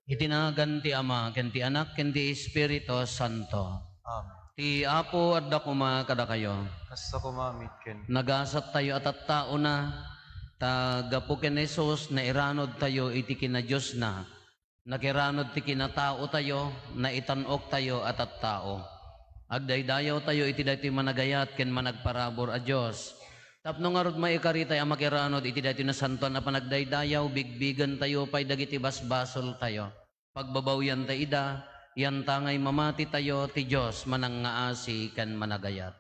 Itinagan ti Ama, ken ti Anak, ken ti Espiritu Santo. Amen. Ti Apo adda kuma kada kayo. Kasta kumamit ken. Nagasat tayo at tao na, tagapo ken Jesus, na iranod tayo iti kina Diyos na. Nakiranod ti kinatao tayo, na itanok tayo at tao. Agdaydayaw tayo iti dati managayat ken managparabor a Diyos. Tapno nga rod maikarita ang makiranod iti dati na santuan na panagdaydayaw, bigbigan tayo, pay dagiti basbasol tayo. Pagbabawyan tayo ida, yan tangay mamati tayo, ti Diyos manangaasi ken managayat.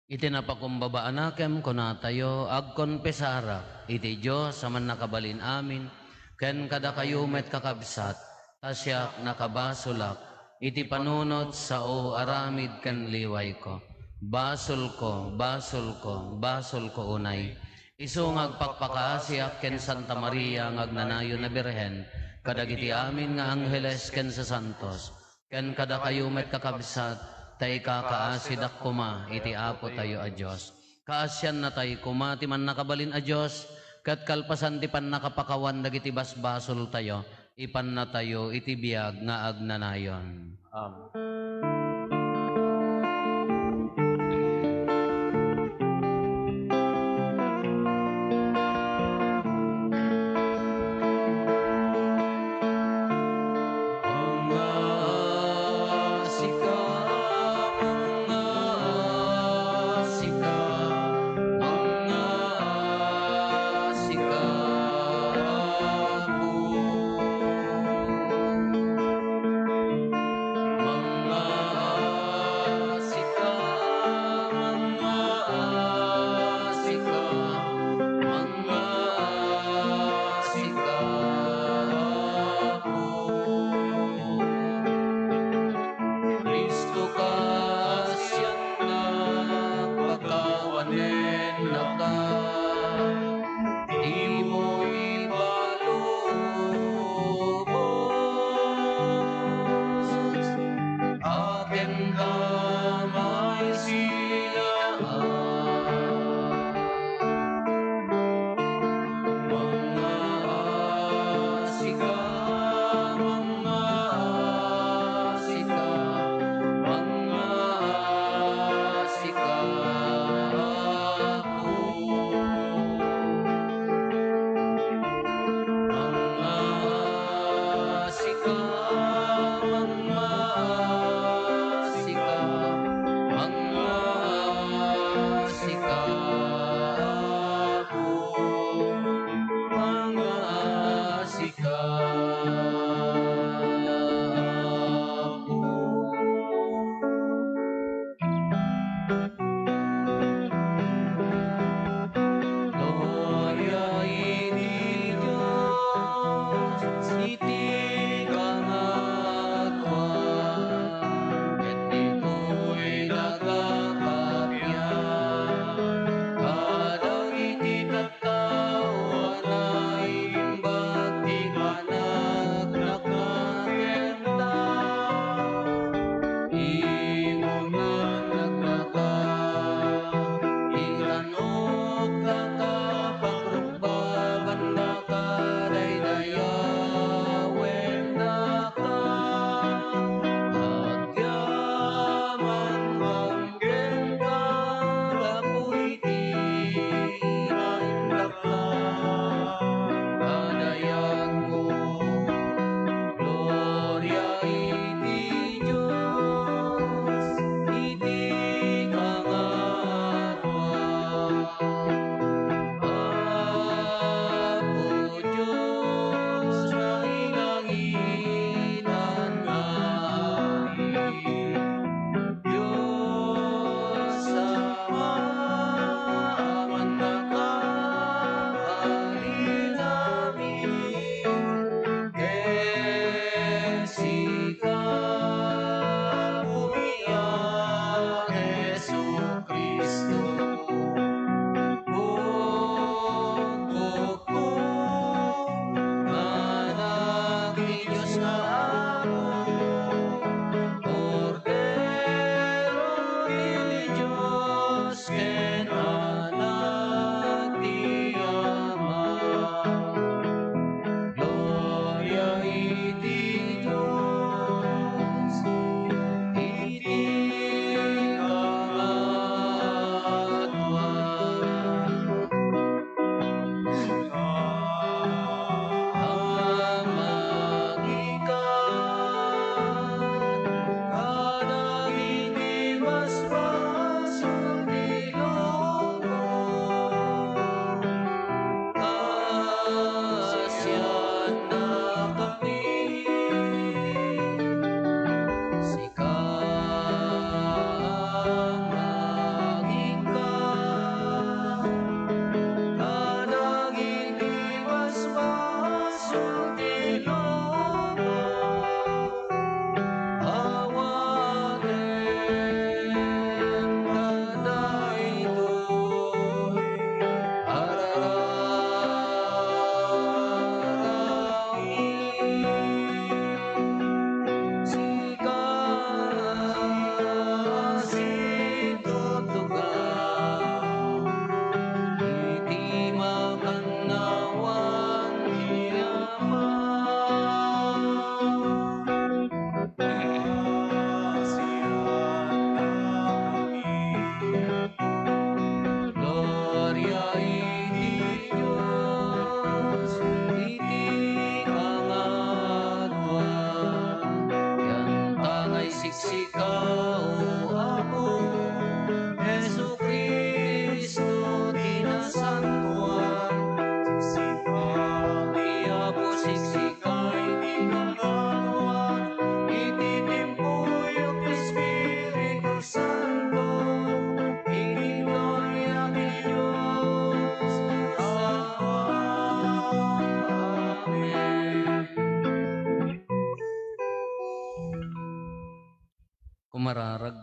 Iti napakumbabaan nakem kuna tayo agkonpesara iti Diyos sa man nakabalin amin ken kada kayo met kakabsat tasyak nakabasulak iti panunot sa o aramid ken liway ko basol ko unay isungag pakpakaasiak ken Santa Maria ngagnanayo na Birhen kadagiti amin nga angheles ken sa santos ken kada kayo met kakabsat tay kakaasidak kuma iti Apo tayo a Diyos. Kaasyan na tay kuma ti man nakabalin a Diyos kat kalpasan ti pan nakapakawan dagiti basbasol tayo ipan na tayo iti biag nga agnanayon. Amen. Mga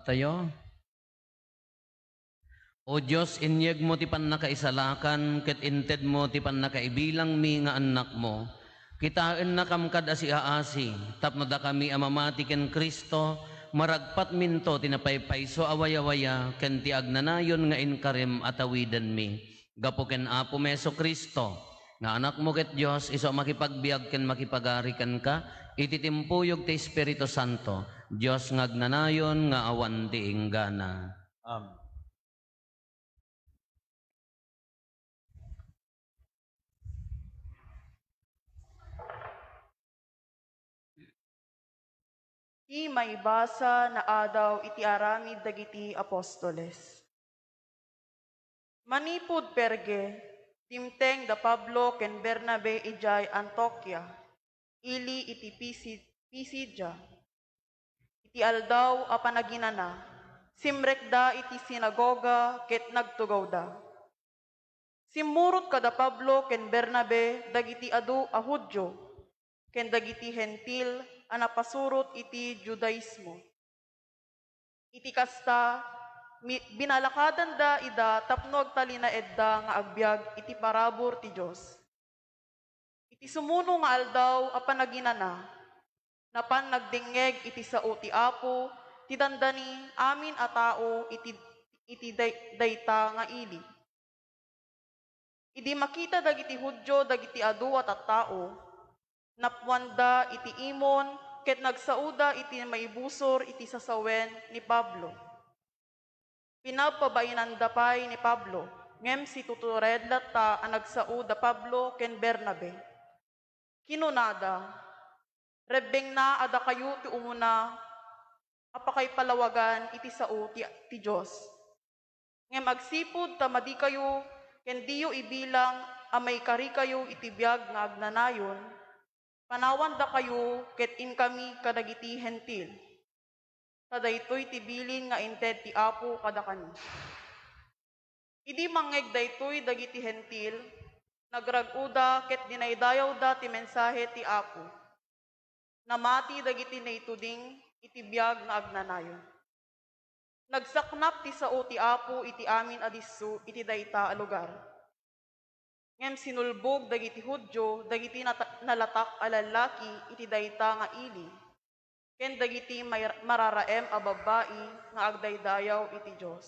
tayo. O Diyos, inyeg mo ti pan nakaisalakan, ket inted mo ti pan nakaibilang mi nga anak mo. Kitaan na kamkad asi aasi, tapno da kami amamati ken Kristo, maragpat minto tinapaypayso awaya-waya, ken ti agnanayon nga inkarem atawiden mi. Gapo ken Apo Meso Kristo, nga anak mo ket Diyos, iso makipagbiag ken makipagarikan ka, ititimpuyog ti Espiritu Santo, Diyos nga agnanayon nga awan ti inggana. Amen. Ti maibasa na adaw iti aramid dagiti apostoles. Manipud perge, timteng da Pablo ken Bernabe ijay Antioquia, ili iti Pisidya. Iti aldaw a panaginana, simrekda iti sinagoga ket nagtugaw da. Simmurot kada Pablo ken Bernabe dagiti adu a Hudyo, ken dagiti hentil a napasurot iti Judaismo. Iti kasta, binalakadan da ida tapno agtalina edda nga agbyag iti parabor ti Dios. Iti sumuno nga aldaw a panaginana, napan nagdingeg iti sao ti Apo, ti dandani amin a tao iti dayta nga ili. Idi makita dagiti Hudyo dagiti adu at tao, napwanda iti imon, ket nagsauda iti maibusor iti sasawen ni Pablo. Pinapabainan dapay ni Pablo, ngem si tutured lata ang nagsauda Pablo ken Bernabe. Kinunada, rebeng na ada kayo ti umuna, apakay palawagan iti sao ti Diyos. Ngem agsipud tamadi kayo, ken diyo ibilang amay kari kayo iti biag nga agnanayon, panawan da kayo ket in kami kadagiti hentil. Tadaytoy ti bilin nga inted ti Apo kadakani. Idi mangeg daytoy dagiti hentil, nagraguda ket dinaydayaw da ti mensahe ti Apo. Namati dagiti naituding iti biag nga agnanayon. Nagsaknap ti sao ti Apo iti amin adisu iti dayta a lugar. Ngem sinulbog dagiti Hudyo dagiti nalatak a lalaki iti dayta nga ili, ken dagiti mararaem a babae nga agdaydayaw iti Dios.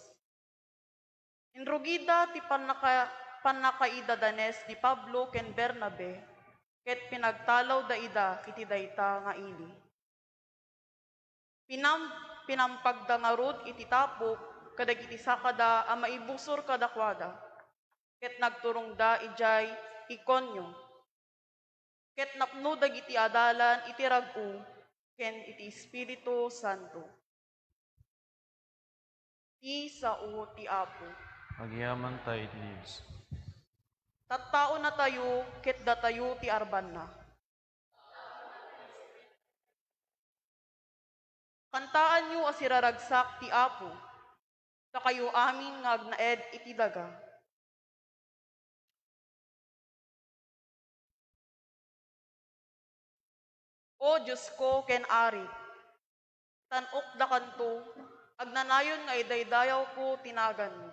Inrugida ti panakaidadanes ni Pablo ken Bernabe, ket pinagtalaw da ida iti dayta nga ili. Pinampagda nga rod iti tapok kadagiti sakada a maibusor kadakwada, ket nagturong da ijay Ikonyo, ket napno dagiti adalan iti rag-u ken iti Espiritu Santo. Ti sao ti Apo. Magyaman tayo iti Diyos. Tattao na tayo ket datayo ti arban na. Kantaan nyo asiraragsak ti Apo, ta kayo amin nga agnaed iti daga. O Diyos ko ken ari, tanok da kanto, agnanayon nga idaydayaw ko tinagan mo.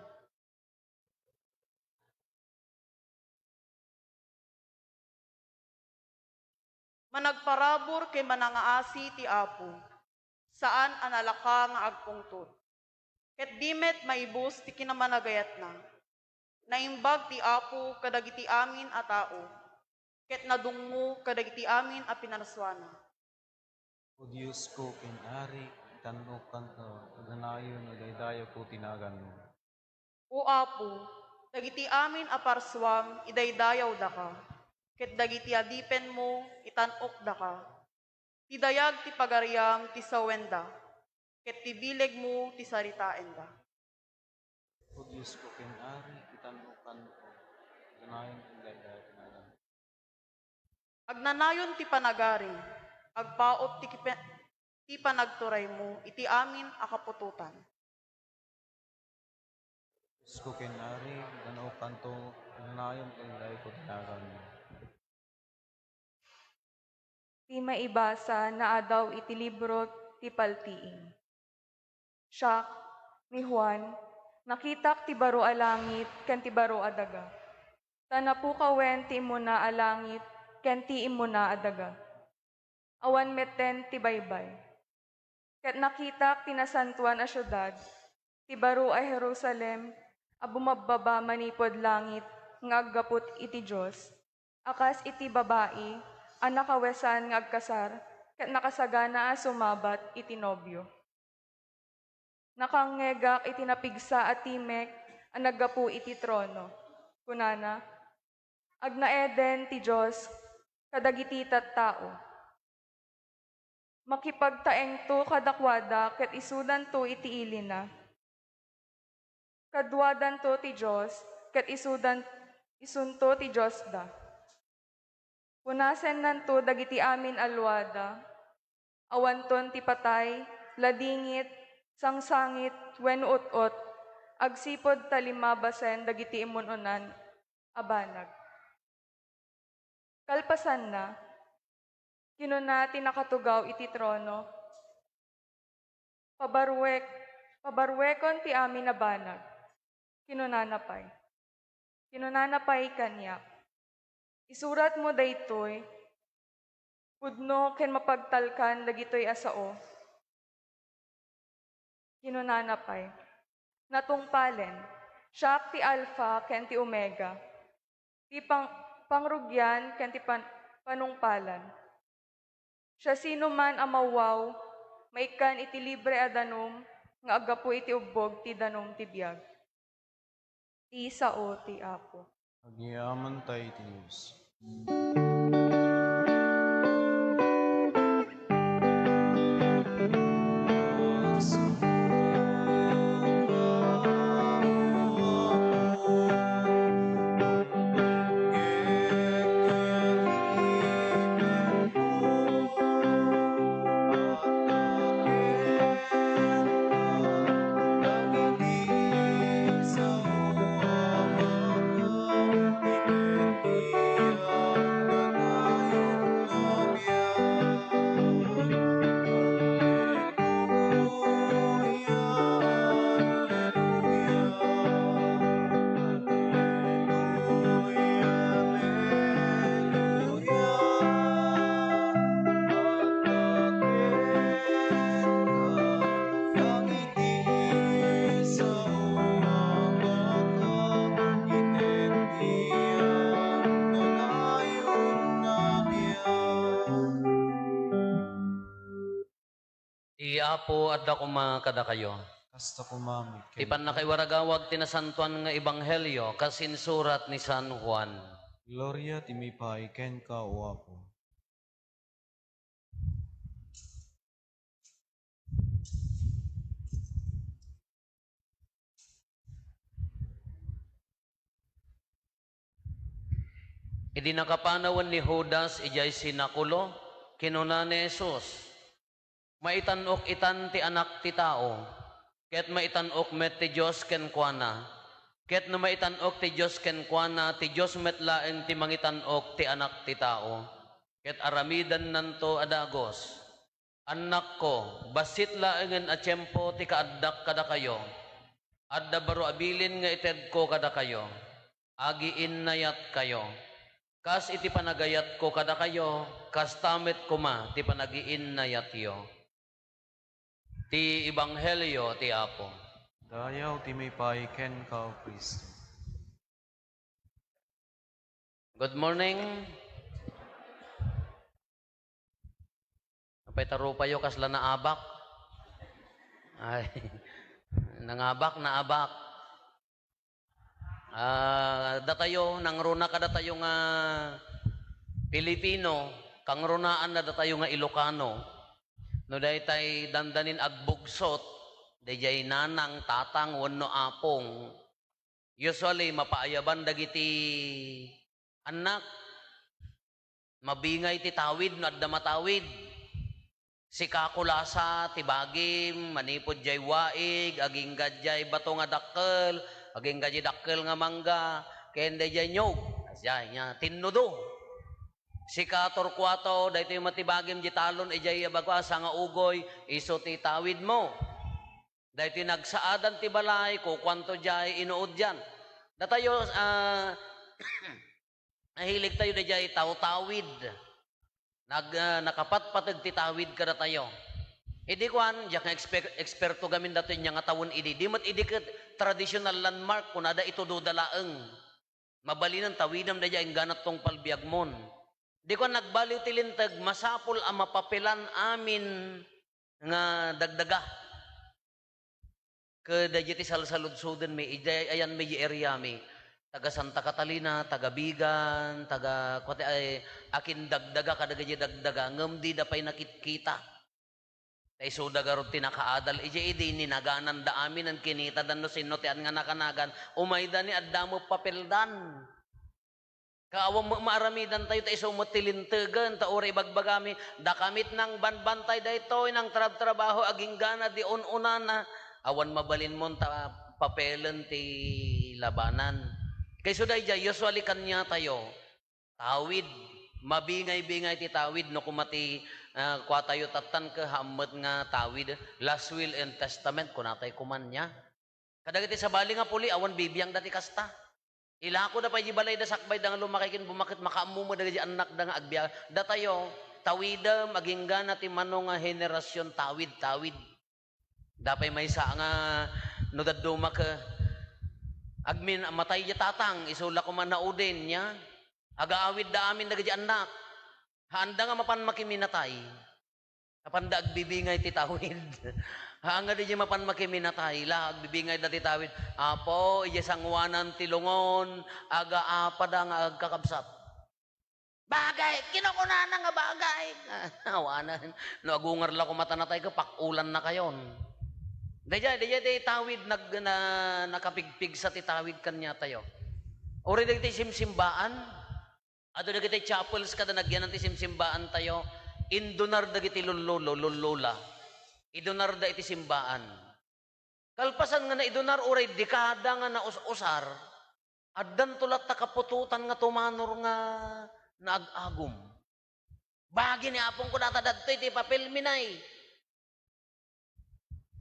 Managparabor ken manangaasi ti Apo, saan analaka nga agpungtod. Ket dimet maibus ti kinamanagayat na. Naimbag ti Apo kadagiti amin a tao, ket nadungmo kadagiti amin a pinanaswana. O Diyos ko, kinari, tanok kanto, aganayon, idaydayo ko tinagan mo. O Apo, dagiti amin a parswam idaydayaw da ka, ket dagiti adipen mo itanok da ka. Ti dayag ti pagariam ti sawenda, ket ti bileg mo ti saritaen da. O Diyos ko, kinari, tanok kanto, aganayon, idaydayo tinagan mo. Agnanayon ti panagaring, agpaot ti panagturay mo, iti amin a kapututan. Diyos ko, kinari, tanok kanto, aganayon, idaydayo ko tinagan mo. Ti maibasa na adaw iti libro ti paltiing. Siak ni Juan, nakitak ti baro a langit ken ti baro a daga. Tanapu kawen ti imuna a langit ken ti imuna a daga. Awan meten ti baybay. Ket nakitak ti nasantuan a syudad, ti baro a Jerusalem, a bumababa manipod langit, nga aggapot iti Diyos, akas iti babai, a nakawesan nga agkasar, ket nakasagana a sumabat iti nobyo. Nakangegak iti napigsa at timek, a naggapu iti trono. Kunana, agnaeden ti Diyos, kadagiti tattao. Makipagtaeng to kadakwada, ket isudan to iti ilina. Kadwadan to ti Diyos, ket isunto ti Diyos da. Punasen nanto dagiti amin alwada, awanton ti patay, ladingit, sangsangit, wen ut-ot, agsipod talimabasen dagiti imununan, abanag. Kalpasan na, kinuna ti nakatugaw iti trono, pabarwekon ti amin na banag, kinunanapay kanyak. Isurat mo daytoy, pudno ken mapagtalkan dagitoy asao, kinunanapay. Natungpalen, siak ti Alpha ken ti Omega, ti pangrugyan ken ti panungpalan. Siya sino man amawaw, maikan iti libre a danum, nga agapu iti ubbog ti danum ti biag. Ti sao ti Apo. Agyaman tayo ti Diyos. Ti Apo at dako kada kayo. Kasta kumamit. Ti panakaiwaragawag tinasantuan nga ebanghelyo kasin surat ni San Juan. Gloria ti may paiken ka, O Apo. Idi nakapanawan ni Judas, ijay sinakulo, kinuna ni Jesus, maitanok itan ti anak ti tao, ket maitanok met ti Diyos ken kuana, ket no maitanok ti Diyos ken kuana, ti Diyos met laeng ti mangitanok ti anak ti tao, ket aramidan nanto adagos. Anak ko, basit laengen a tiyempo ti kaaddak kada kayo, adda baro abilin nga ited ko kada kayo, agiin nayat kayo. Kas iti panagayat ko kada kayo, kas tamet ko ma, ti panagiin na yatyo. Ti Ebanghelyo ti Apo. Dayaw ti may paiken ka, O Kristo. Good morning. Apay tarupayo kasla naabak. Ay, nangabak, naabak. Datayo, nangruna ka datayo nga Pilipino, kangrunaan na datayo nga Ilocano. No daytay dandanin agbugsot, dayjay nanang, tatang, wenno apong. Usually, mapaayaban dagiti anak. Mabingay ti tawid, no adda matawid. Si kakulasa, tibagim, manipod jay waig, aging gadjay bato nga dakkel, aging gadjay dakkel nga mangga, kende jay nyog, asya nya tinnudo. Si katorkwato, dahito yung matibagim di talon, ijay bagwasa nga ugoy, iso ti tawid mo. Dahil tinagsaadan ti balay, kukwanto jay, inuod dyan. Da tayo, nahilig tayo na jay, tawid. Nakapatpatag ti tawid ka na tayo. Idi kwan, diyak nga eksperto gamin dato niya nga tawon idi. Di mat idi ka traditional landmark, kunada ito dudalaeng. Mabalinan tawidam na dyan, ganat tong palbiag mon. Di ko nagbaliw tilintag, masapol ang mapapilan amin nga dagdaga. Kada jiti salsaludsudan may ayan may area may taga Santa Catalina, taga Bigan, taga kote ay akin dagdaga kada gaji dagdaga ngem di da pay nakikita. Tay so dagarot tinakaadal ije idi ninaganan da amin ang kinita dan no sinotean nga nakanagan umayda ni adda mo papeldan. Kaawam maaramidan tayo tayo sumutilintegan ta uri bagbagami da kamit ng banbantay daytoy ng trabaho aging gana di ununana awan mabalin mo ta papelen ti labanan. Kay suday jay usually kanya tayo tawid mabingay-bingay ti tawid no kumati kwa tayo tatan ka hammet nga tawid last will and testament kunatay kumanya. Kadagiti sa bali nga puli awan bibiyang dati kasta. Ilako da pay balay da sakbay da nga lumakikin bumakit makaamu mo dagiti anak da nga agbiya. Da tayo tawida maging gana ti manong nga henerasyon tawid. Dapay may sa nga no daduma ka agmin matay ya tatang isula ko man naudin niya agaawid da amin dagiti anak handa nga mapan makiminatay kapanda agbibingay ti tawid hanga di mapan makiminatay la agbibingay da ti tawid apo iya sangwanan ti lungon aga apada nga agkakabsat bagay kinukunanan nga bagay awanan no agungar la ko matanatay ka pakulan na kayon. Daya tawid nakapigpig sa titawid kanya tayo. Ori dagiti simsimbaan, ado dagiti chapels kada nagyan ti simsimbaan tayo, indunar dagiti lulula. Idunar da iti simbaan. Kalpasan nga na idunar oray dekada nga naus-usar, addan tulat ta kapututan nga tumanor nga naagagum. Bagi ni apong ko natadadtoy ti papel minay.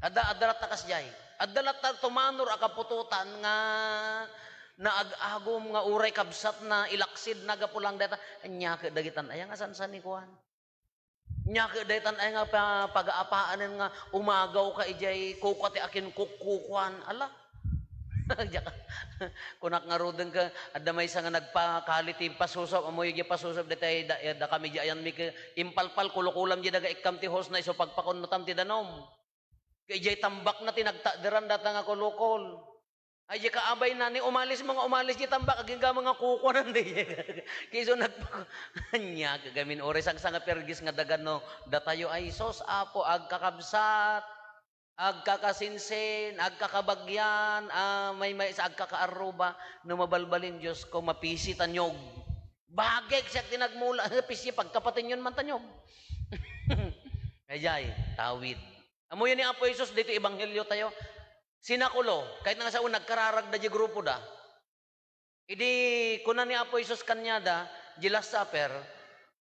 Adalat takas jay. Adalat ta tumanor akapututan nga naagagom nga uray kabsat na ilaksid nagapulang data. Nya ka dagitan ay nga sansan ni kuan. Nya ka dagitan ay nga pag-aapaanen nga umagaw ka ijay kukati akin kukuan. Ala. Kunak nga rodeng ka adda may nga nagpakaliti pasusop amoy gi pasusop detay da kami ayan mi impalpal kulukulam di daga ikam ti host na iso pagpakon no tam ti danom. Kay jay tambak na tinagtadiran data nga kulukol. Ay jay kaabay na ni umalis jay tambak aging mga kukuanan di. Kayso nagpakanya kagamin ores ang nga pergis nga dagan no datayo ay sos apo agkakabsat agkakasinsin agkakabagyan may sa agkakaaruba no mabalbalin Diyos ko mapisi tanyog. Bagay siya tinagmula pisi pagkapatin yun man tanyog. Ay jay tawid. Amo yun ni Apo Jesus dito ebanghelyo tayo. Sinakulo, kahit nga sa nagkararag da di grupo da. Idi kunan ni Apo Jesus kanyada, di last supper,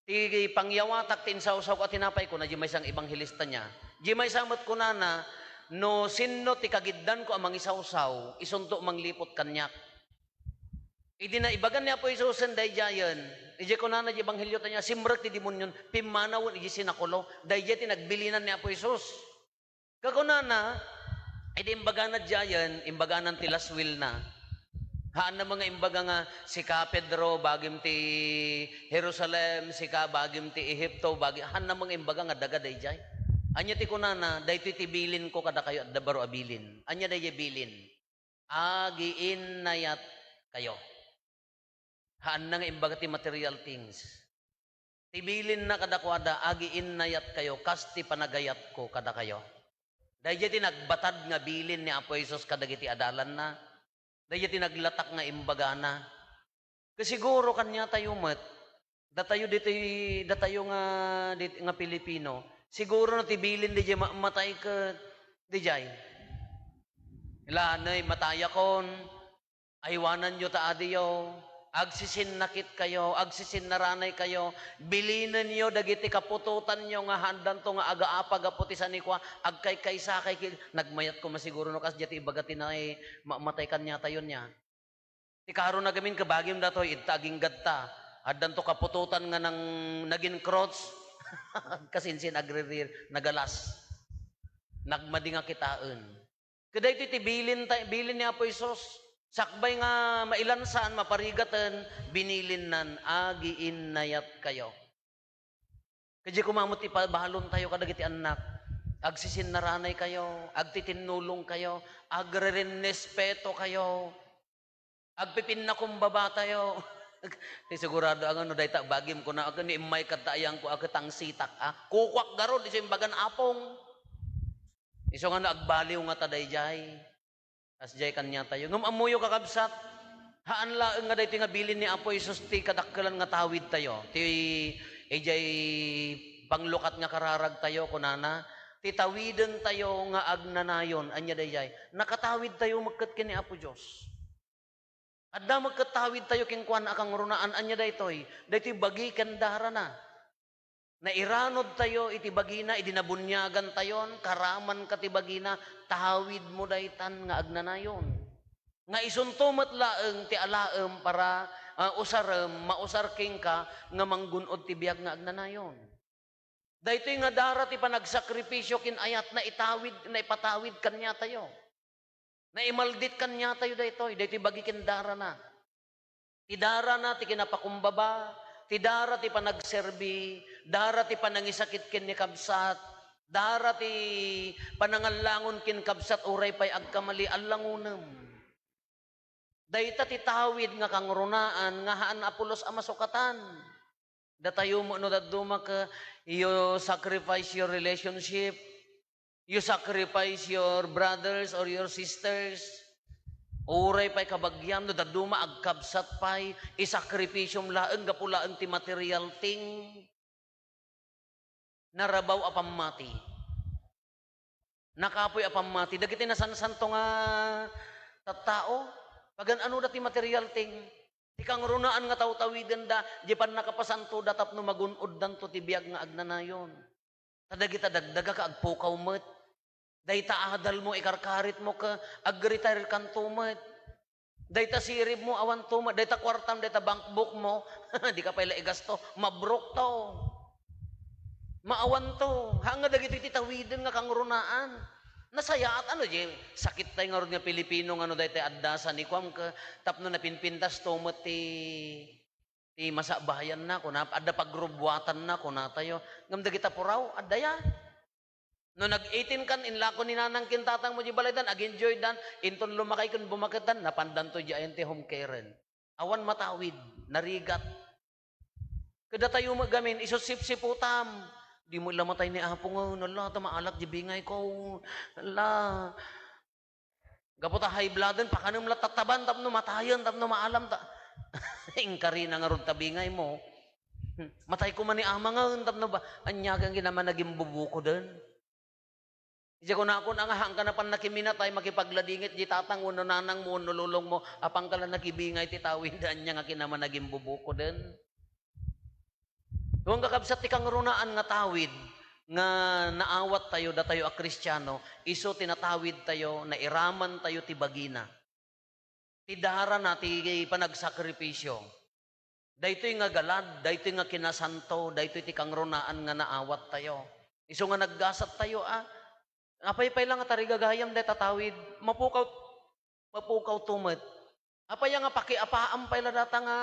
ti pangyawatak ti insaw-saw ko at tinapay ko na di may isang ebanghelista niya. Di may samot kunana, no sinno ti kagiddan ko amang isaw-saw, isunto manglipot kanyak. Idi na ibagan ni Apo Jesus and dayayan, ije kunana di ebanghelyo tanya, simrek ti demonyon, pimanawon ije sinakulo, dayay ti nagbilinan ni Apo Jesus. Kakunana, edi imbaga na dyayan, imbaga ng tilas will na. Haan na mga imbaga nga, sika Pedro, bagim ti Jerusalem, sika bagim ti Ehipto, haan na mga imbaga nga dagaday dyan. Anya ti kunana, dahito ti bilin ko kada kayo at dabaro abilin. Anya dahi bilin. Agiin nayat kayo. Haan na nga imbaga ti material things. Tibilin na kada kwada, agiin nayat kayo, kasti panagayat ko kada kayo. Dahil ti nagbatad nga bilin ni Apo Jesus kadagiti adalan na. Dahil ti naglatak nga imbaga na. Kasiguro kanya tayo mat, datayo nga Pilipino, siguro na ti bilin di matay ka, di jay. Ilanay, mataya kon, aywanan nyo ta adiyo, agsisinakit kayo, agsisinnaranay kayo, bilinan niyo, dagiti kapututan niyo, nga handan to nga agaapag aputi sa nikwa, agkay kaysa kay, nagmayat ko masiguro no, kas jati ibagatin na matay kanya tayo niya. Ti karon na gamin kabagim dato, itaging gadta, handan to kapututan nga nang naging cross, kasinsin agririr, nagalas, nagmadi nga kitaan. Kaday iti bilin ni Apo Isos, sakbay nga mailansan, maparigatan, binilin nan, agiin nayat kayo. Kaya kumamot ipabalon tayo kadagiti anak, agsisinnaranay kayo, agtitinulong kayo, agre-respeto kayo, agpipinnakumbaba tayo. Sigurado ang ano, dahil bagim ko na, ako ni imay katayang ko, akatang sitak, kukwak garo, di siya bagan apong. Iso nga na, agbaliw nga taday jay. As jay kanya tayo. Ngam amuyo kakabsat, haan laeng nga dahi nga bilin ni Apo Isus ti kadakkelan nga tawid tayo. Ti jay panglukat nga kararag tayo kunana. Ti tawiden tayo nga agnanayon. Anya dahi jay. Nakatawid tayo magkat kini Apo Diyos. Adda magkatawid tayo king kuan akang runaan. Anya dahi toy. Dahi ti bagi kandara na. Nairanod tayo, iti bagina, idinabunyagan tayon, karaman katibagina, tahawid mo daytan nga agnanayon. Nga isuntumat laeng ti alaem para usarem, mausar king ka, nga manggunod ti biag nga agnanayon. Daytoy nga dara ti panagsakripisyo kin ayat na itawid, na ipatawid kanya tayo. Na imaldit kanya tayo daytoy, daytoy bagi kin dara na. Ti dara na, ti kinapakumbaba, ti dara ti panagserbi, dara ti panangisakit kin ni kabsat, dara ti panangalangon kin kabsat, uray pay agkamali, allangunem. Dayta ti tawid nga kangrunaan, nga haan Apolos a masukatan. Datayo mo no daduma ka, you sacrifice your relationship, you sacrifice your brothers or your sisters, uray pa'y kabagyam, no daduma agkabsat pa'y, isakripisyong laeng, gapulaeng ti material ting, narabaw apamati. Nakapoy apamati. Dagiti nasansanto nga tattao, pagan ano dati material ting, ti kang runaan nga tawtawidan da, di pan nakapasanto datap no magunod dan to ti biag nga agnanayon. Tadagita dagdaga ka agpukaw met, dayta adal mo, ikarkarit mo ka, agritar kantumat. Dayta sirib mo, awan tumat. Dayta kwartam, dayta bankbook mo. Di ka pala igasto. Mabrok to. Maawan to. Hanga dagiti titawiden nga kangrunaan. Nasayaat ano, sakit tayo nga ron nga Pilipino, nga no dayta addasan ni Kwam ka, tapno na pinpintas tumat ti masabahayan na, kuna, adda pagrubwatan na, kuna tayo. Ngam dagita puraw, adda yan. No nag-18 kan, inlako ni nanang kintatang mo di balaydan, ag-enjoy dan, inton lumakay kun bumakitan, napandan to di ayente home care. Awan matawid, narigat. Kada tayo magamin, isusip-siputam. Di mo lamatay ni Apo nga, nala, tamaalat di bingay ko, nala. Gaputa high bloodan, pakanam latataban, tapno matayan, tapno maalam, ingkari na nga ron tabingay mo. Matay ko man ni Ama nga, tapno ba, anyagang ginaman naging bubuko din. Isa ko na ako nangahang ka na pan nakiminatay, makipagladingit, di tatang uno nanang mo, nululong mo, apang ka lang nakibingay, titawin daan niya nga kinaman naging bubuko din. Kung kakabsat ti kang runaan nga tawid, nga naawat tayo, da tayo a Kristiyano, iso tinatawid tayo, na iraman tayo ti bagina. Ti dara na, ti panagsakripisyo. Daytoy nga galad, daytoy nga kinasanto, daytoy ti kang runaan nga naawat tayo. Iso nga naggasat tayo, apay-pay lang nga tarigagayam day tatawid, mapukaw tumet. Apay nga pakiapaam pay la data nga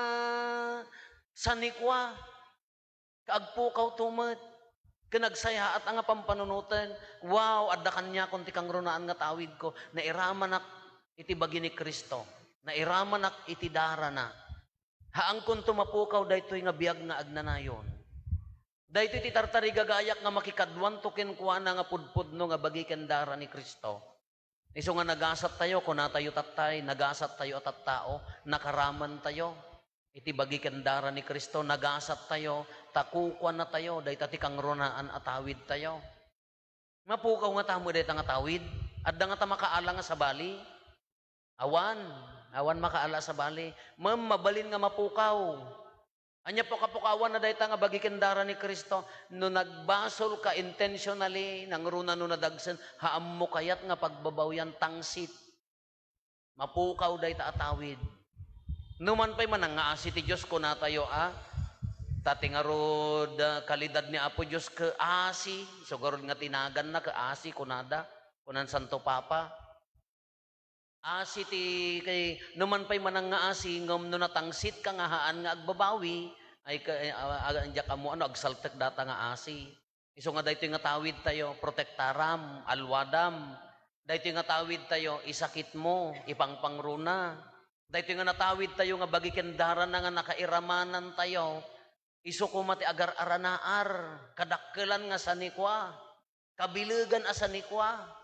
sanikwa, kaagpukaw tumet, kanagsayaat nga pampanunutan, wow, adda kanya kunti kang runaan nga tawid ko, na iramanak iti bagi ni Kristo, na iramanak iti dara na. Haang kun tumapukaw daytoy nga biag nga agnanayon. Dahito iti tartari gagayak nga makikadwan tukin kuha na nga pudpud no nga bagi kendara ni Kristo. Iso nga nagasat tayo, kuna tayo tatay, nagasat tayo at tao, nakaraman tayo. Iti bagi kendara ni Kristo, nagasat tayo, takukwan na tayo, dahito ti kang runaan atawid tayo. Mapukaw nga tamo dahito nga tawid, at nga tamakaalang nga sa bali, awan, Awan makaala sa bali. Ma'am, mabalin nga mapukaw. Anya po kapukawan na dayta nga bagi kendara ni Kristo. No nagbasol ka intentionally, nang runa no nadagsen, haam mo kayat nga pagbabawyan tangsit. Mapukaw dayta atawid. Numan pa'y manangaasi ti Diyos ko na tayo, tatingarod kalidad ni Apo Diyos kaasi. So garod nga tinagan na kaasi kunada. Kunan Santo Papa. Asi ti kay numan pa'y manangaasi ngam no natangsit ka nga haan nga agbabawi ay anja ka mo agsaltek data nga asi. Iso nga daytoy nga tawid tayo protektaram, alwadam. Daytoy nga tawid tayo isakit mo, ipangpangruna. Daytoy nga natawid tayo nga bagi kendara na nga nakairamanan tayo. Iso ko mati agar aranaar, kadakkelan nga sanikwa, kabilegan asanikwa.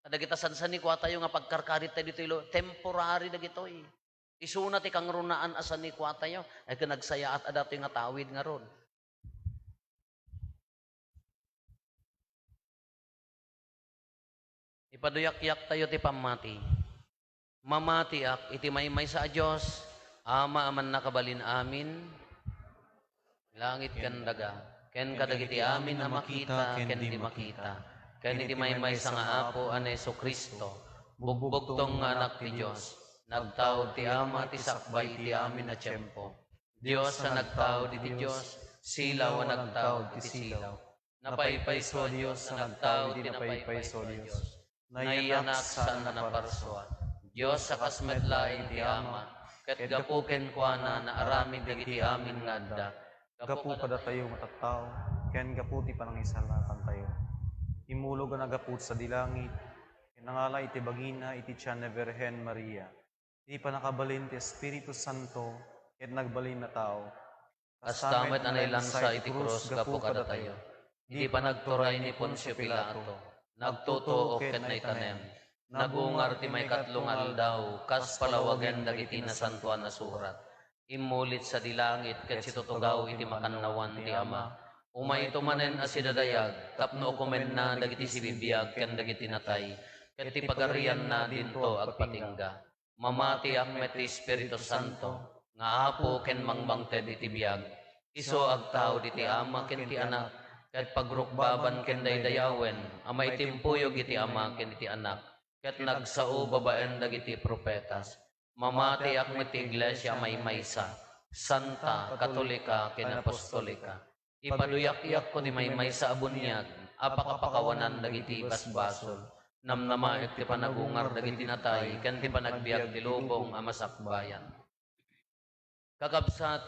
Kada kita sansanikwa tayo nga pagkarkarit tayo dito, temporary na gitoy. Isuna ti kang runaan asanikwa tayo, ay kanagsayaat adato nga tawid nga ron. Ipaduyak-yak tayo ti pamati. Mamatiak iti maymay sa Diyos, ama aman nakabalin amin, langit kan daga, ken kadagiti amin na makita, ken di makita. Ken iti maymay sa nga apo an Hesu Kristo, bugbugtong nga anak ti Diyos, nagtaod ti ama ti sakbay ti amin na tiyempo. Diyos sa nagtaod iti Diyos, silaw ang nagtaod iti silaw. Napaypayso Diyos sa nagtaod iti napaypayso Diyos. Nayanak sa naparswa. Diyos sa kasmetlaing ti ama, ket gapuken kuana na aramid dagiti amin nga adda. Gapu kada tayo matattao, ken gapu ti panangisalakan tayo. Imulog ang agaput sa dilangit, kinangala iti bagina iti tiyan na Virgen Maria. Iti panakabalin ti Espiritu Santo, ket nagbalin na tao. Kastamet anay lansa iti krus gapu kada tayo. Iti panagturay ni Poncio Pilato, nagtuto ket naitanem. Nagungar ti may katlong aldaw, kas palawagan dagiti nasantuan na surat. Imulit sa dilangit ket situtugaw iti makannawan ti Ama. Umay tumanen asidadayag, tapno kumen na dagiti sibibiyag ken dagiti natay, ket ti pagarian na dinto agpatingga. Mamati akmet ti Espiritu Santo, nga apo ken mangmangted iti biyag. Iso agtao diti ama ken ti anak, ket pagrukbaban ken daydayawen, amay timpuyog iti ama ken iti anak, ket nagsao babaen dagiti propetas. Mamati akmet ti iglesia may maysa, santa, katolika ken apostolika. Ipaduyak-yak ko ni may sa abunyag, apakapakawanan dagiti basbasol, namnamaik ti panagungar dagiti natay, ken ti panagbiag ti lubong amasakbayan. Kakabsat,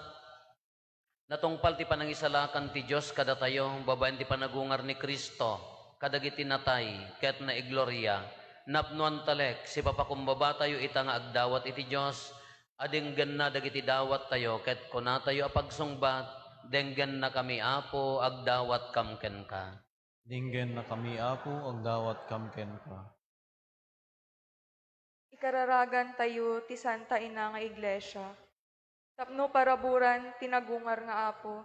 natungpal ti panangisalakan ti Diyos kada tayo, babaen ti panagungar ni Kristo, kadagiti natay, ket na igloria, napnuan talek, si papakumbaba tayo ita nga agdawat iti Diyos, adinggan na dagiti dawat tayo, ket kuna tayo apagsungbat, denggan na kami apo, agdawat kamken ka. Dinggen na kami apo, agdawat kamken ka. Ikararagan tayo ti Santa Ina nga Iglesia. Tapno paraburan tinagungar nga apo,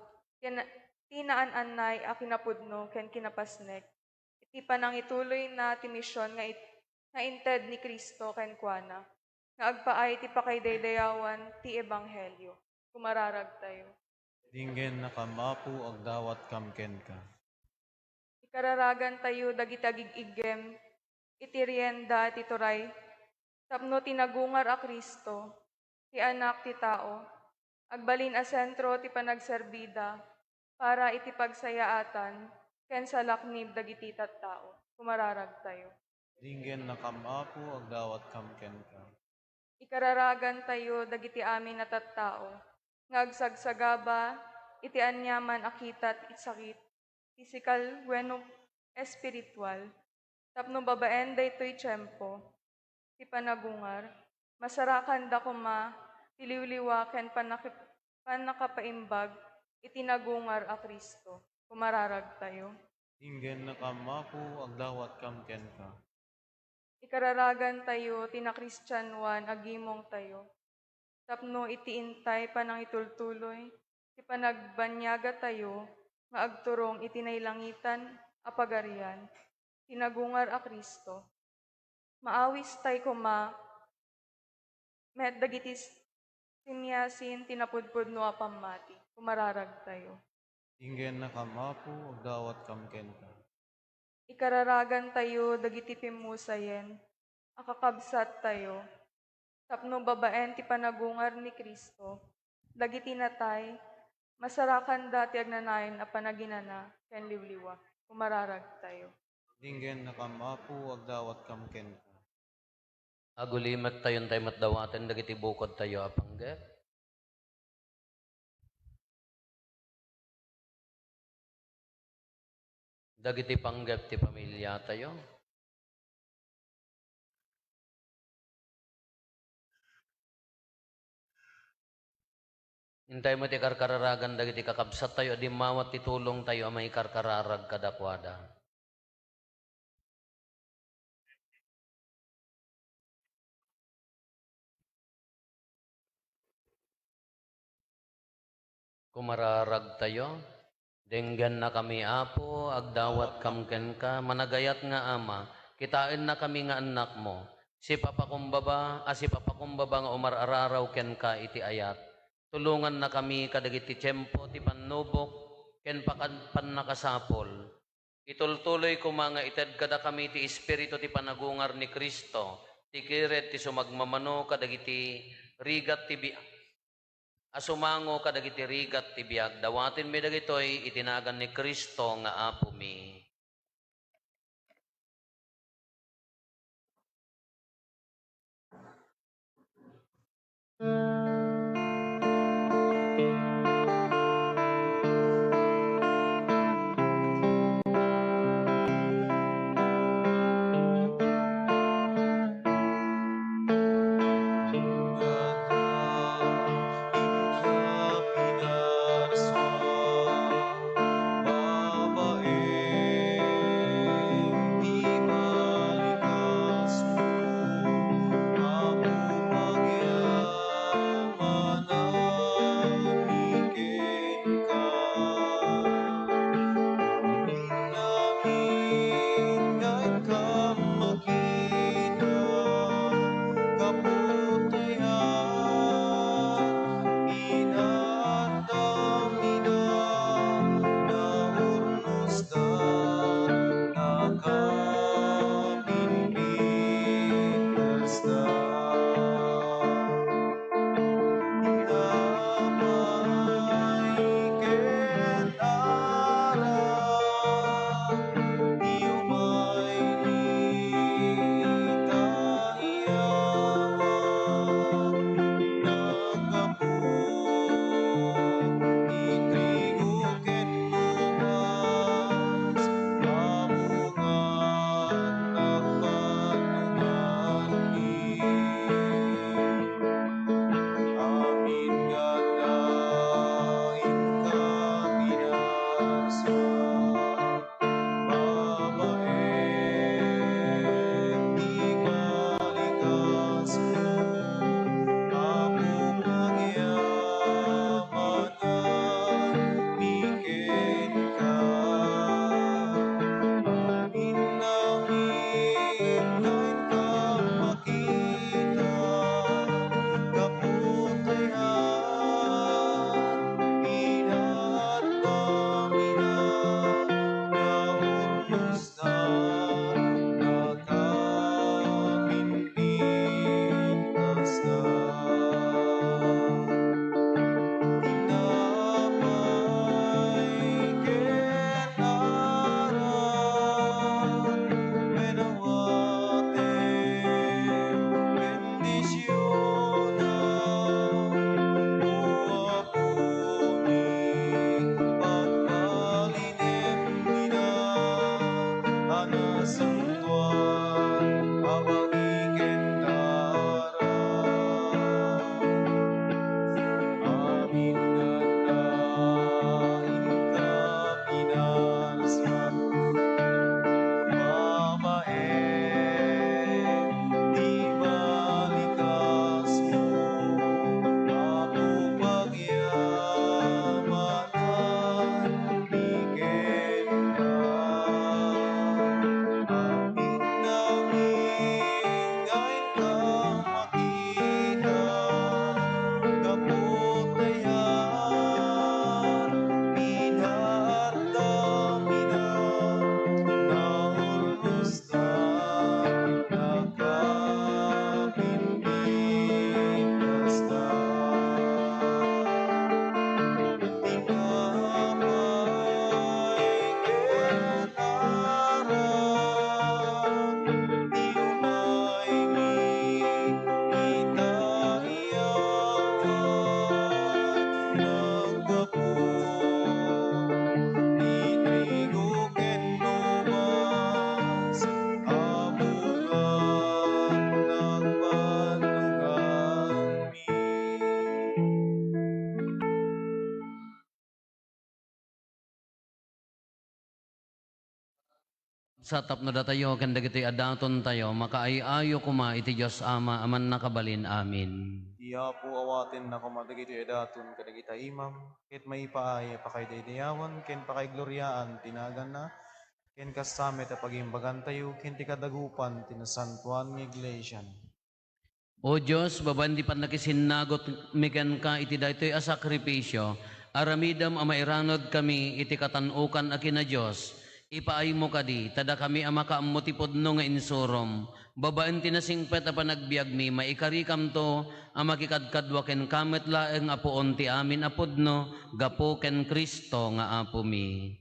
tinaan-annay a kinapudno ken kinapasnek. Iti panang ituloy na ti misyon nga inted ni Kristo ken kuana. Nga agpaay ti pakaydaydayawan ti Ebanghelyo. Kumararag tayo. Dinggen na kamapo, agdawat kamken ka. Ikararagan tayo dagitagig igem, itirienda ti turay, tapno tinagungar a Kristo, ti anak ti tao, agbalin a sentro ti panagserbida, para iti pagsayaatan, ken sa laknib dagiti tattao. Kumararag tayo. Dinggen na kamapo, agdawat kamken ka. Ikararagan tayo dagiti amin na tattao, ngagsagsagaba, iti anyaman akitat sakit, physical wenno espiritual, tapno babaen daytoy tiyempo, ti panagungar, masarakan da kuma, tiliwliwa ken panakapaimbag, iti nagungar a Kristo. Kumararag tayo. Dinggen na kamapo, agdawat kamken ka. Ikararagan tayo, tina Kristyanuan, agimong tayo. Tapno itiintay panang itultuloy, ti panagbanyaga tayo, nga agturong itinaylangitan, apagarian, tinagungar a Kristo. Maawis tay kuma, met dagiti sinyasin tinapudpud no apamati, kumararag tayo. Ingen na kamapu, agdawat kam kenta. Ikararagan tayo, dagiti pimusayen, akakabsat tayo, tapno babaen ti panagungar ni Kristo, dagiti natay, masarakan dati agnanayon a panaginana, ken liwliwa, kumararag tayo. Ingen na kamapu, agdawat kam kenta. Agulimat tayon tayo matdawaten, dagiti bukod tayo apangget. Dagiti panggap ti pamilya tayo. Hintay mo ti karkararagan dagiti kakabsat tayo, di mawat ti tulong tayo may karkararag kadakwada. Kumararag tayo, denggan na kami apo, agdawat kamken ka, managayat nga ama, kitain na kami nga anak mo, si papakumbaba nga umarararaw ken ka iti ayat, tulungan na kami kadagiti tiyempo ti pannubok, ken pan nakasapol, itultuloy ko mga ited kada kami ti espiritu ti panagungar ni Kristo, ti kiret ti sumagmamano kadagiti rigat ti asumango kadagiti rigat ti biag, dawatin mi dagitoy itinagan ni Kristo nga apo mi. Sa tapno da tayo, kanda kito'y adaton tayo, makaayayo kuma iti Diyos Ama, aman nakabalin, amin. Iya po awatin na kumadagito edatun kadagita imam, ket may paay pakaydayawan, ken pakay-gloryaan tinagan na, ken kasamet a pagimbagan tayo, ken ti kadagupan tinasantuan ng iglesia. O Diyos, babandi pan nakisinagot mikan ka iti daytoy a sakripisyo, aramidam a mairanod kami iti katanukan a kina Diyos, ipaay mo kadi, tada kami a makaammo ti pudno nga insurom, babaan tinasingpet a panagbiag mi, maikarikam to, a makikadkadwa ken kamet laeng apuon ti amin apudno, gapo ken Kristo nga apo mi.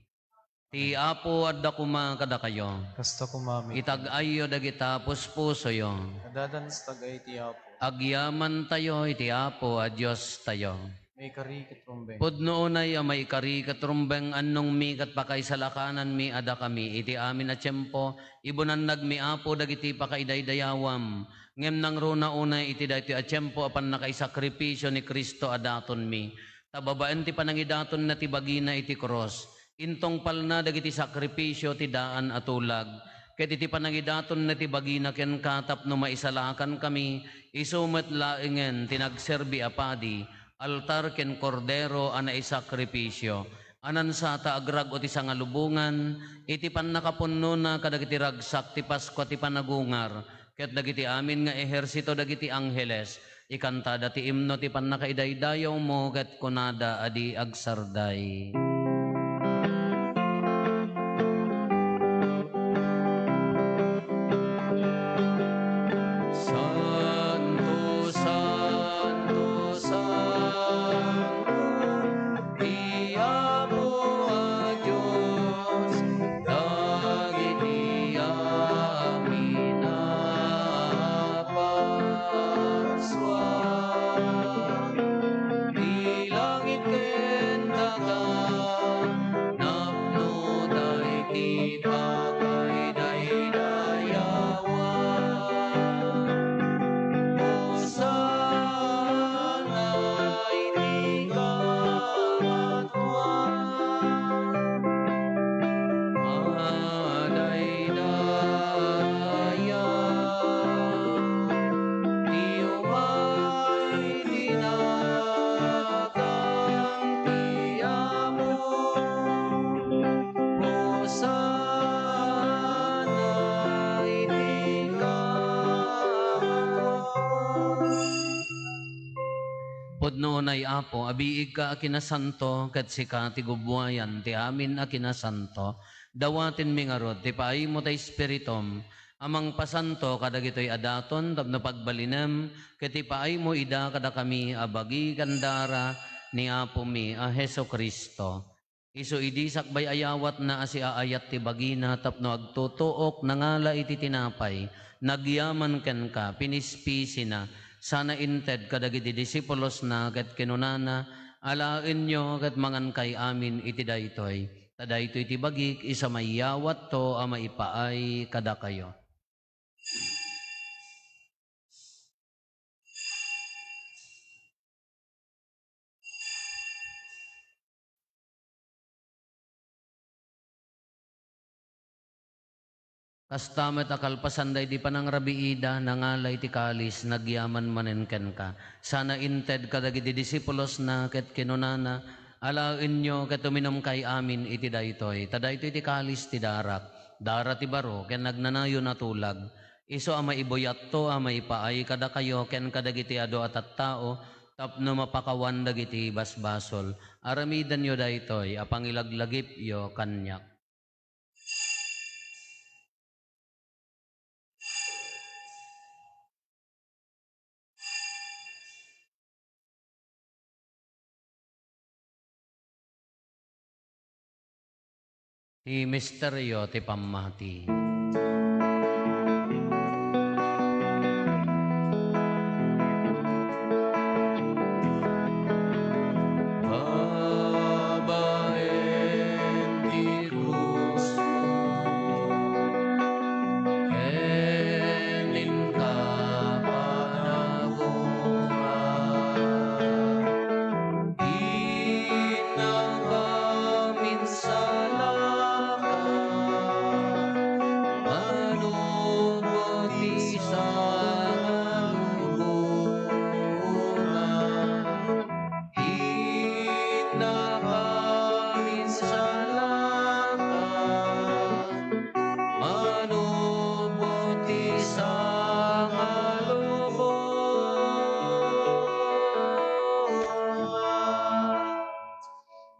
Ti apo adda kuma kada kayo, Kasta kumami, itag-ayo dagita puspuso yo, nadadans tagay ti apo, agyaman tayo iti apo a Diyos tayo. may karikit rumbeng. Pudno unay a may kari katrumbeng annong mi kat pakay salakanan mi ada kami iti amin a tiyempo ibunan nagmi apo dagiti pakaidaydayawam ngem nang runa unay iti daytoy a tiyempo apan nakaisakripisyo ni Kristo adaton mi tababaen ti panangidaton na ti bagina iti cross intong palna dagiti sakripisyo ti daan atulag ket iti panangidaton na ti bagina ken katap no maisalakan kami isumet laengen tinagserbi a padi altar ken kordero ana isakripisyo. Anan sa taagrag o ti sangalubungan, iti pan nakapunno na kadagiti ragsak ti Pasko ti panagungar, ket dagiti amin nga ehersito dagiti angheles, ikanta dati imno ti pan nakaidaydayaw mo, ket kunada adi agsarday. Santo, Santo, Santo, Iyapo a Diyos, dagiti amin napaswan. Di langit ken dagat, napno dayti pakaydayawan. Hosana iti kamatwan, madaydayan, ti umay tinagang ti amo. Hosana iti kamatwan. Pudno nay apo, abiig ka akinasanto, kat sika ti gubwayan, ti amin akinasanto, dawatin mi ngarod, ti paay mo tay spiritom, amang pasanto kadagitoy adaton, tapno pagbalinem, ket ti paay mo ida kada kami, abagi kandara, ni apo mi, a Heso Kristo. Iso idi sakbay ayawat na asi aayat ti bagina, tapno agtutuok, nangala iti tinapay, nagyaman ken ka, pinispisi na, sana inted kadagiti disipulos na ket kinunana alaen nyo ket mangan kay amin iti daytoy tadaytoy ti bagik isa mayawat to a maipaay kada kayo. Kastamet akalpasanday di panang rabiida nangalay ti kalis nagyaman manen ken ka. Sana inted kadagiti disipulos na ket kinunana alaen nyo ket uminom kay amin iti daytoy. Tadaytoy ti kalis ti darak. Dara ti baro ken nagnanayo na tulag. Iso a maibuyat to a maipaay kada kayo ken kadagiti ado at tao tapno mapakawan dagiti basbasol. Aramidan yo daytoy a pangilaglagip yo kanyak. Ti misteryo ti pamati. Babaen ti krus kenin ka panagungan inang kamin salaka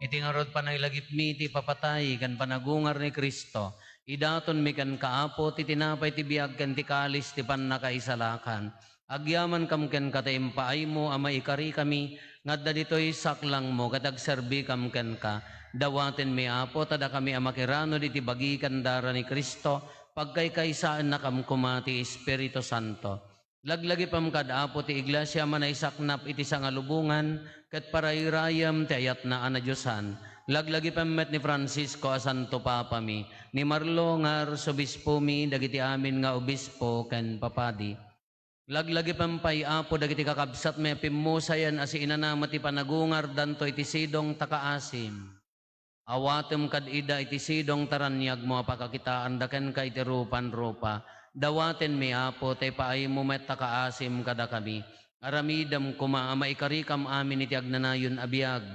iti ngarod panaylagip mi iti papatay kan panagungar ni Kristo. Idaton mi kan kaapo ti tinapay ti biag kan ti kalis ti pannakaisalakan. Agyaman kam ken kataimpaay mo ama ikari kami ngadda ditoy saklang mo katagserbi kam ken ka. Dawaten mi apo tada kami amakirano diti bagi kandara ni Kristo pagkaykaysaan na kam kumati Espiritu Santo. Laglagi pam kadapo ti iglesia manaysaknap iti sangalubungan ket parayrayam ti ayat na anadyosan. Laglagi pammet ni Francisco a Santo Papa mi, ni Marlo nga arsobispo mi dagiti amin nga obispo ken papadi. Laglagi pampay apo dagiti kakabsat mi pimusayan asi inanama ti panagungar danto iti sidong takaasim. Awatem kad ida iti sidong taranyag mo apakakitaan daken ka iti rupan-rupa. Dawaten mi apo tay paay mo met takaasim kada kami. Aramidam kuma ama ikarikam amin iti agnanayon abiyag.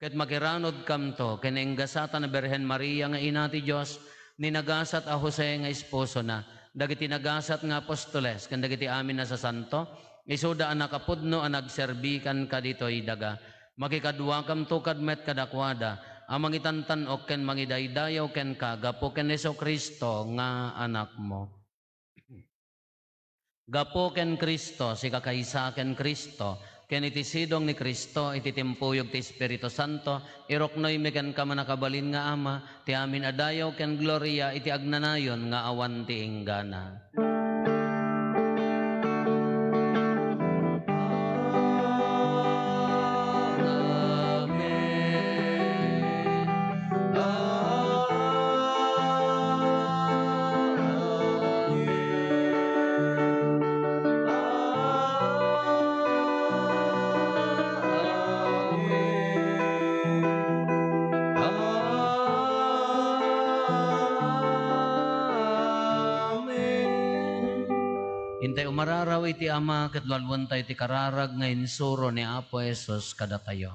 Ket makiranod kam to kenenggasatan na Berhen Maria nga ina ti Dios ni nagasat a Jose nga esposo na. Dagiti nagasat nga apostoles ken dagiti amin na sa santo. Isuda ang nakapudno ang nagserbikan ka dito'y daga. Makikadwa kam to kadmet kadakwada. Ang mangitantan o ken mangidaydayaw ken kagapo ken Heso Kristo nga anak mo. Gapo ken Kristo, si kakaysa ken Kristo, ken iti sidong ni Kristo, iti timpuyog ti Espiritu Santo, iroknoy mi ken kamanakabalin nga ama, ti amin adayaw ken gloria, iti agnanayon nga awan ti inggana. Hintay umararaw iti ama ket lalwan tayo ti kararag nga insuro ni Apo Jesus kada tayo.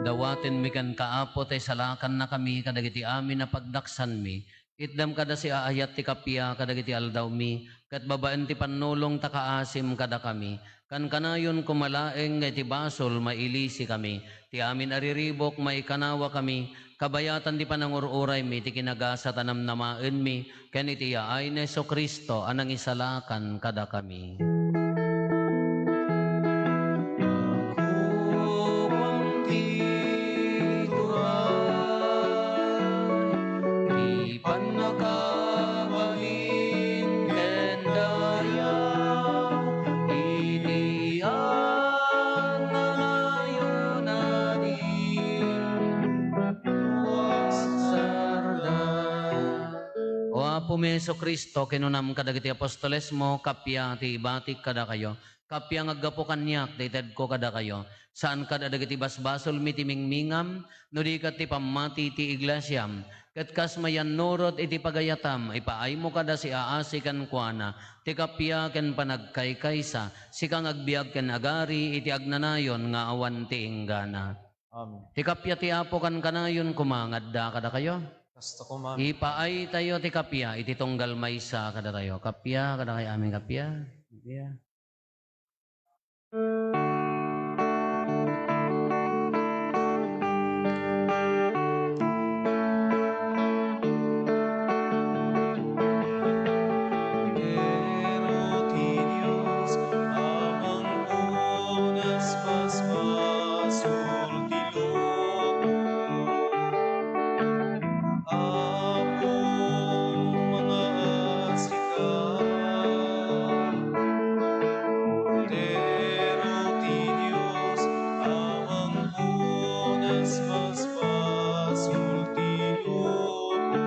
Dawaten mi kan kaapo tay salakan na kami kadagiti amin na pagdaksan mi. Itdam kada si aayat ti kapya kadagiti aldaw mi. Kat babaan ti panulong takaasim kada kami. Kan kanayon kumalaeng nga ti basol mailisi kami. Ti amin ariribok maikanawa kami. Kabayatan di panangururay mi ti kinagasa tanam namaen mi. Ken iti yaay ni Heso Kristo anang isalakan kada kami. Apo mi Hesu Kristo, kinunam kadagiti apostoles mo, kapya ti ibatik kada kayo. Kapya ngaggapo kanyak, dated ko kada kayo. Saan kada dagiti basbasol mi ti mingmingam, no di kat ti pamati ti iglesyam. Kat kas mayan nurot iti pagayatam, ipaay mo kada si aasi kan kuana, ti kapya ken panagkaykaysa, si kang agbiag ken agari, iti agnanayon nga awan ti inggana. Amen. Ti kapya ti apo kan kanayon kumangadda kada kayo. Kasta ko, ma'am. Ipaay tayo ti kapya, iti tunggal maysa kada tayo. Kapya, kada kayo aming kapya. Kapya. Pero ti Diyos, amang unas basbasul ti lobo. Apo mga asika. Pero ti Diyos, amang unas basbasul ti lobo.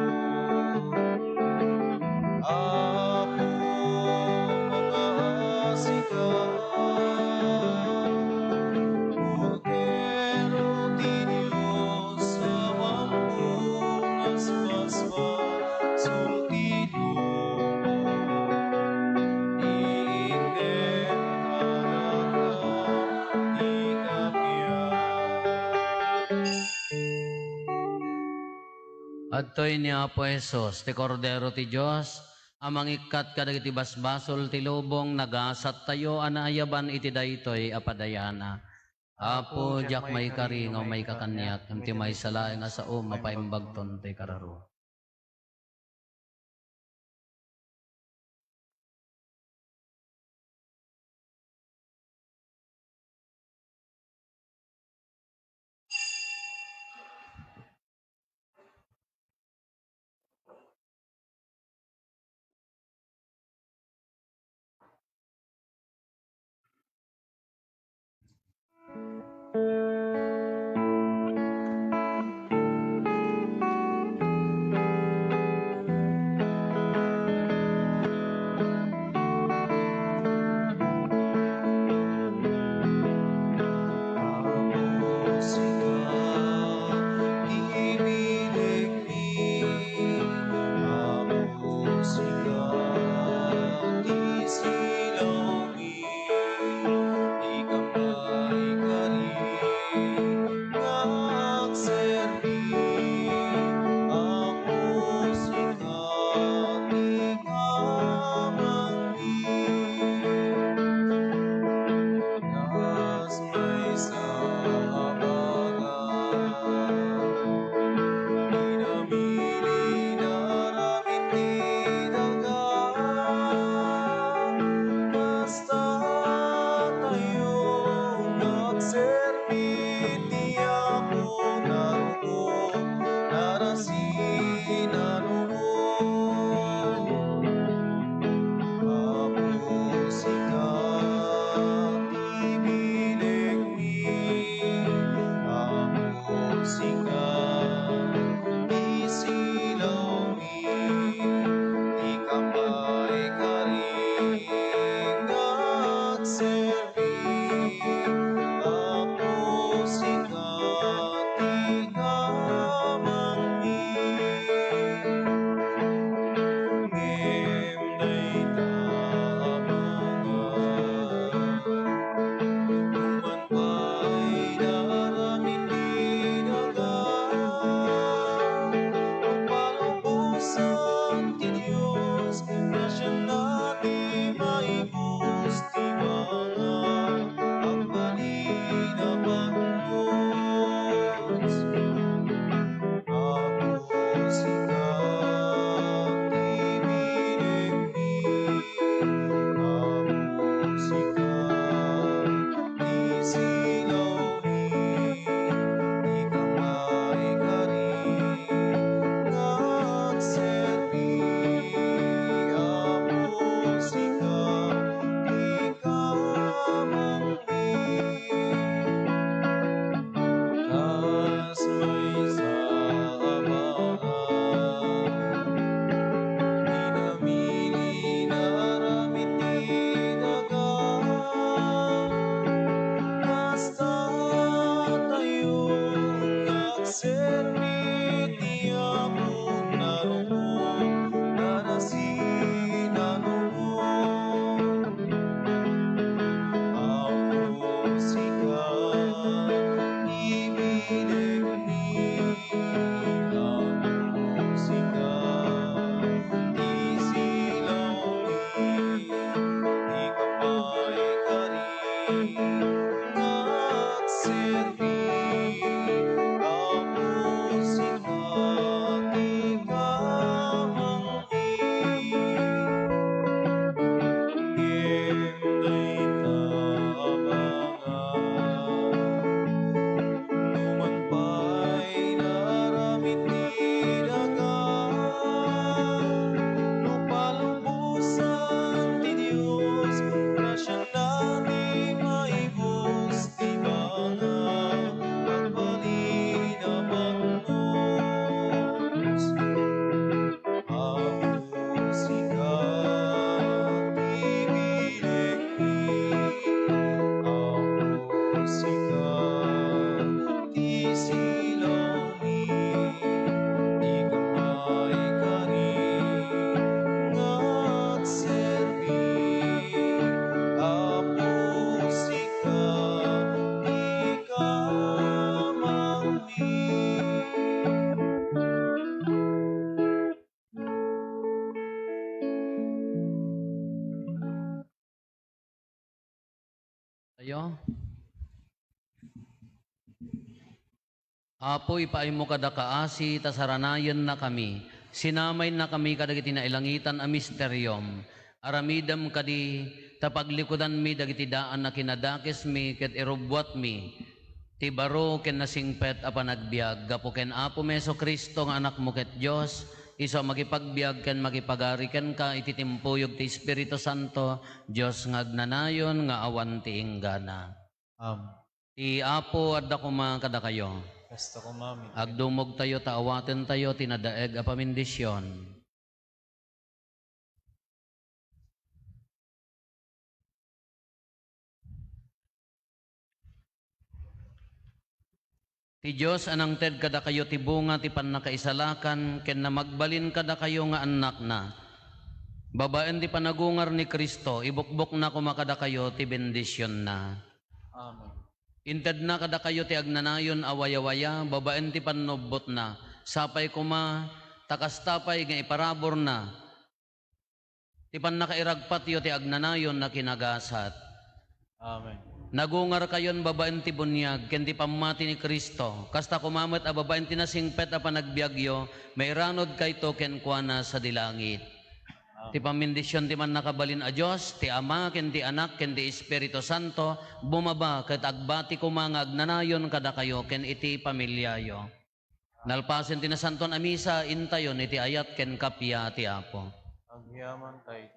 Apo mga asika. Pero ti Diyos, amang unas basbasul ti lobo. Iindet adaga ti kapya. Adtoy ni Apo Jesus, ti Kordero ti Diyos, amang ikat kadagiti basbasol ti lubong, nagasat tayo anaayaban iti daytoy apadayana. Apo, jak may karingaw may kakanyak, ti may salaing nga sao, mapaimbagton ti kararo. Apo ipaay mo kada kaasi, tasaranayan na kami. Sinamay na kami kadagiti nailangitan a misteryom. Aramidam kadi tapaglikudan mi dagiti daan na kinadakis mi ket irubwat mi. Ti baro ken nasingpet a panagbiag gapo ken Apo Meso Kristo nga anak mo ket Dios. Iso magipagbiag ken magipagari ken ka iti timpuyog ti Espiritu Santo, Dios nga agnanayon nga awan ti inggana. Ti Apo adda kuma kada kayo. Basta ko, mami. Agdumog tayo, taawaten tayo, tinadaeg a pamindisyon. Ti Diyos anang ted kada kayo ti bunga ti pannakaisalakan, ken na magbalin kada kayo nga anak na. Babaen ti panagungar ni Kristo, ibukbok na kumakada kayo ti bendisyon na. Amen. Inted na kada kayo ti agnanayon awaya-waya, babaen ti panubot na, sapay kuma, takastapay nga iparabor na, ti pannakairagpat yo ti agnanayon na kinagasat. Amen. Nagungar kayon babaen ti bunyag, ken ti pamati ni Kristo, kasta kumamet a babaen ti nasingpet a panagbiagyo, mairanod kayto ken kuana sa dilangit. Ti pamindisyon ti man nakabalin a Diyos, ti Ama, ken ti Anak, ken ti Espiritu Santo, bumaba ket agbati kumanga agnanayon kada kayo, ken iti pamilyayo. Nalpasen ti nasanton a misa, intayon iti ayat ken kapya ti Apo. Agyaman tayo.